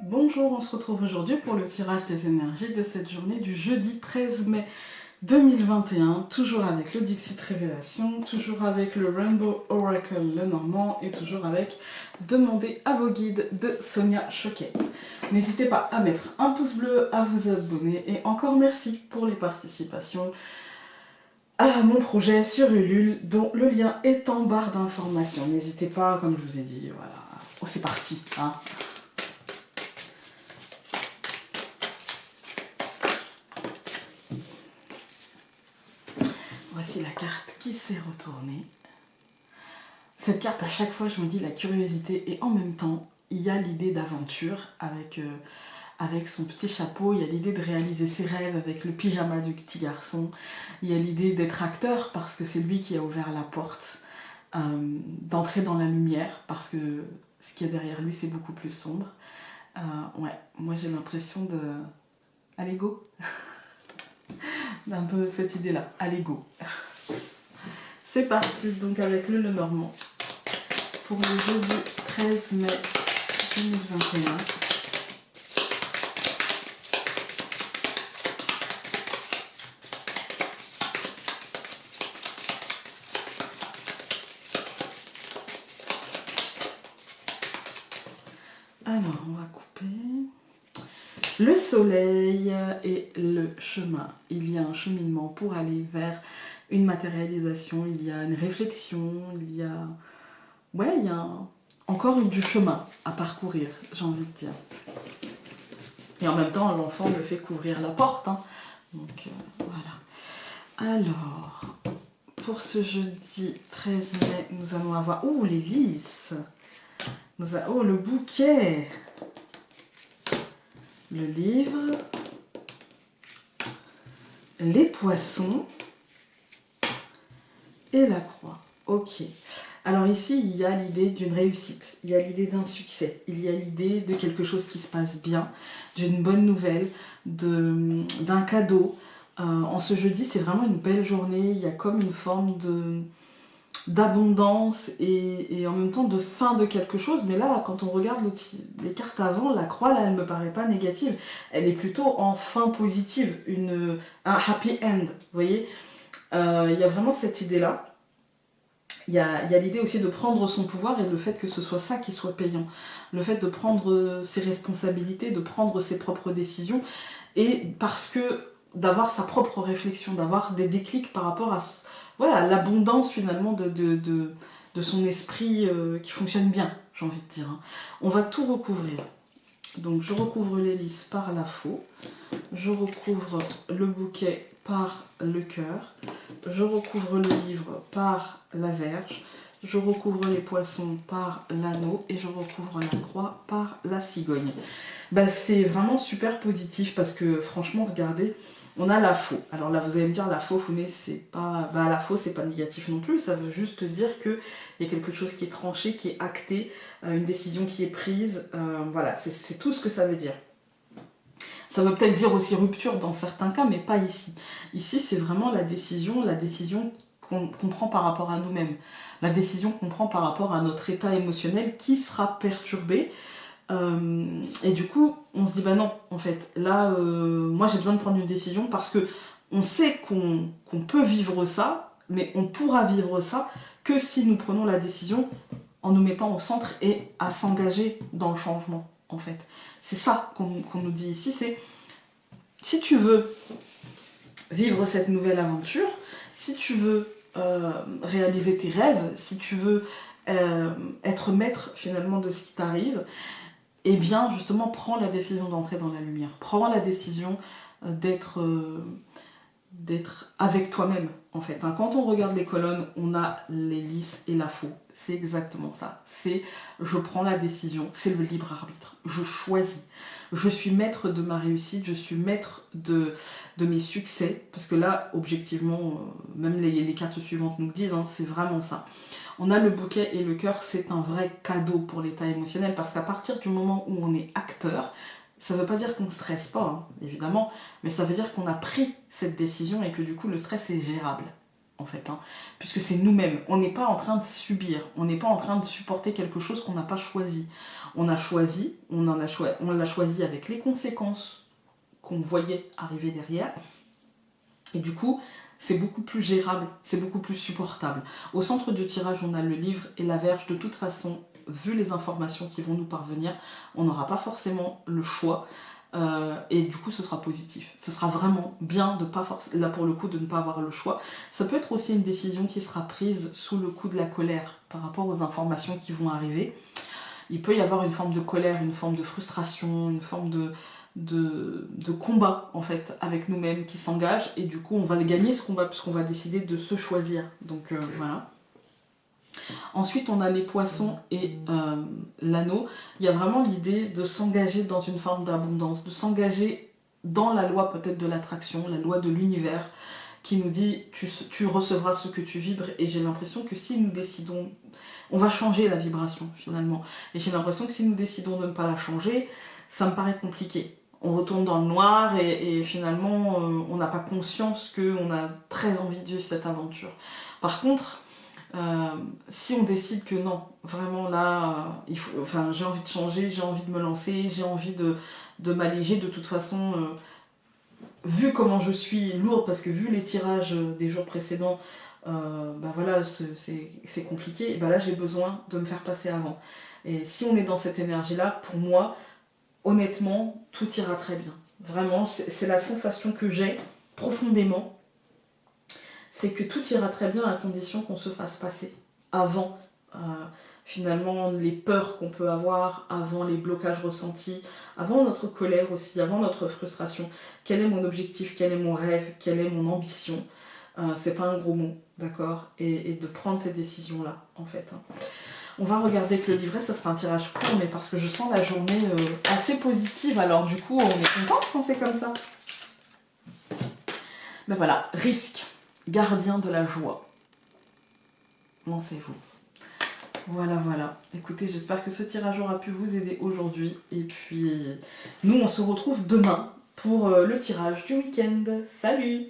Bonjour, on se retrouve aujourd'hui pour le tirage des énergies de cette journée du jeudi 13 mai 2021, toujours avec le Dixit Révélation, toujours avec le Rainbow Oracle Lenormand et toujours avec Demandez à vos guides de Sonia Choquette. N'hésitez pas à mettre un pouce bleu, à vous abonner et encore merci pour les participations à mon projet sur Ulule dont le lien est en barre d'informations. N'hésitez pas, comme je vous ai dit, voilà. Oh, c'est parti, hein. Voici la carte qui s'est retournée. Cette carte, à chaque fois, je me dis la curiosité et en même temps, il y a l'idée d'aventure avec son petit chapeau, il y a l'idée de réaliser ses rêves avec le pyjama du petit garçon, il y a l'idée d'être acteur parce que c'est lui qui a ouvert la porte, d'entrer dans la lumière parce que ce qu'il y a derrière lui, c'est beaucoup plus sombre. Ouais, moi j'ai l'impression de... Allez go d'un peu cette idée-là, allez go. C'est parti donc avec le Lenormand pour le jeudi 13 mai 2021. Alors, on va couper. Le soleil et le chemin. Il y a un cheminement pour aller vers une matérialisation, il y a une réflexion, il y a... Ouais, il y a encore du chemin à parcourir, j'ai envie de dire. Et en même temps, l'enfant me fait couvrir la porte. Hein. Donc, voilà. Alors, pour ce jeudi 13 mai, nous allons avoir... Oh, les lys. Oh, le bouquet. Le livre. Les poissons. Et la croix. Ok. Alors ici, il y a l'idée d'une réussite, il y a l'idée d'un succès, il y a l'idée de quelque chose qui se passe bien, d'une bonne nouvelle, d'un cadeau. En ce jeudi, c'est vraiment une belle journée, il y a comme une forme d'abondance et en même temps de fin de quelque chose. Mais là, quand on regarde les cartes avant, la croix, là, elle ne me paraît pas négative. Elle est plutôt en fin positive, un happy end, vous voyez. Il y a vraiment cette idée-là. Il y a l'idée aussi de prendre son pouvoir et le fait que ce soit ça qui soit payant. Le fait de prendre ses responsabilités, de prendre ses propres décisions. Et parce que d'avoir sa propre réflexion, d'avoir des déclics par rapport à l'abondance finalement de son esprit qui fonctionne bien, j'ai envie de dire. Hein. On va tout recouvrir. Donc je recouvre les lys par la faux. Je recouvre le bouquet par le cœur, je recouvre le livre par la verge, je recouvre les poissons par l'anneau et je recouvre la croix par la cigogne. Bah, c'est vraiment super positif parce que franchement, regardez, on a la faux. Alors là, vous allez me dire, la faux, c'est pas... Bah, la faux, c'est pas négatif non plus, ça veut juste dire qu'il y a quelque chose qui est tranché, qui est acté, une décision qui est prise, voilà, c'est tout ce que ça veut dire. Ça veut peut-être dire aussi rupture dans certains cas, mais pas ici. Ici, c'est vraiment la décision qu'on prend par rapport à nous-mêmes. La décision qu'on prend par rapport à notre état émotionnel qui sera perturbé. Et du coup, on se dit, bah non, en fait, là, moi j'ai besoin de prendre une décision parce que on sait qu'on peut vivre ça, mais on pourra vivre ça que si nous prenons la décision en nous mettant au centre et à s'engager dans le changement, en fait. C'est ça qu'on nous dit ici, c'est si tu veux vivre cette nouvelle aventure, si tu veux réaliser tes rêves, si tu veux être maître finalement de ce qui t'arrive, eh bien justement prends la décision d'entrer dans la lumière, prends la décision d'être avec toi-même en fait. Hein. Quand on regarde les colonnes, on a les lys et la faux. C'est exactement ça. C'est je prends la décision, c'est le libre arbitre. Je choisis. Je suis maître de ma réussite, je suis maître de mes succès. Parce que là, objectivement, même les cartes suivantes nous le disent, hein, c'est vraiment ça. On a le bouquet et le cœur, c'est un vrai cadeau pour l'état émotionnel. Parce qu'à partir du moment où on est acteur, ça ne veut pas dire qu'on ne stresse pas, hein, évidemment, mais ça veut dire qu'on a pris cette décision et que du coup le stress est gérable. en fait, hein, puisque c'est nous-mêmes. On n'est pas en train de subir, on n'est pas en train de supporter quelque chose qu'on n'a pas choisi. On a choisi, on l'a choisi avec les conséquences qu'on voyait arriver derrière, et du coup, c'est beaucoup plus gérable, c'est beaucoup plus supportable. Au centre du tirage, on a le livre et la verge. De toute façon, vu les informations qui vont nous parvenir, on n'aura pas forcément le choix. Et du coup, ce sera positif. Ce sera vraiment bien de pas là pour le coup de ne pas avoir le choix. Ça peut être aussi une décision qui sera prise sous le coup de la colère par rapport aux informations qui vont arriver. Il peut y avoir une forme de colère, une forme de frustration, une forme de combat en fait avec nous-mêmes qui s'engage, et du coup on va le gagner ce combat puisqu'on va décider de se choisir. Donc voilà. Ensuite, on a les poissons et l'anneau. Il y a vraiment l'idée de s'engager dans une forme d'abondance, de s'engager dans la loi peut-être de l'attraction, la loi de l'univers, qui nous dit tu recevras ce que tu vibres. Et j'ai l'impression que si nous décidons, on va changer la vibration finalement. Et j'ai l'impression que si nous décidons de ne pas la changer, ça me paraît compliqué. On retourne dans le noir et finalement on n'a pas conscience qu'on a très envie de vivre cette aventure. Par contre, si on décide que non, vraiment là, j'ai envie de changer, j'ai envie de me lancer, j'ai envie de m'alléger, de toute façon, vu comment je suis lourde, parce que vu les tirages des jours précédents, voilà, c'est compliqué, et là j'ai besoin de me faire passer avant. Et si on est dans cette énergie-là, pour moi, honnêtement, tout ira très bien. Vraiment, c'est la sensation que j'ai profondément, c'est que tout ira très bien à condition qu'on se fasse passer avant finalement les peurs qu'on peut avoir, avant les blocages ressentis, avant notre colère aussi, avant notre frustration. Quel est mon objectif, quel est mon rêve, quelle est mon ambition, c'est pas un gros mot, d'accord, et de prendre ces décisions-là, en fait. On va regarder que le livret, ça sera un tirage court, mais parce que je sens la journée assez positive, alors du coup, on est content quand c'est comme ça. Ben voilà, risque, gardien de la joie. Lancez-vous. Voilà, voilà. Écoutez, j'espère que ce tirage aura pu vous aider aujourd'hui. Et puis, nous, on se retrouve demain pour le tirage du week-end. Salut!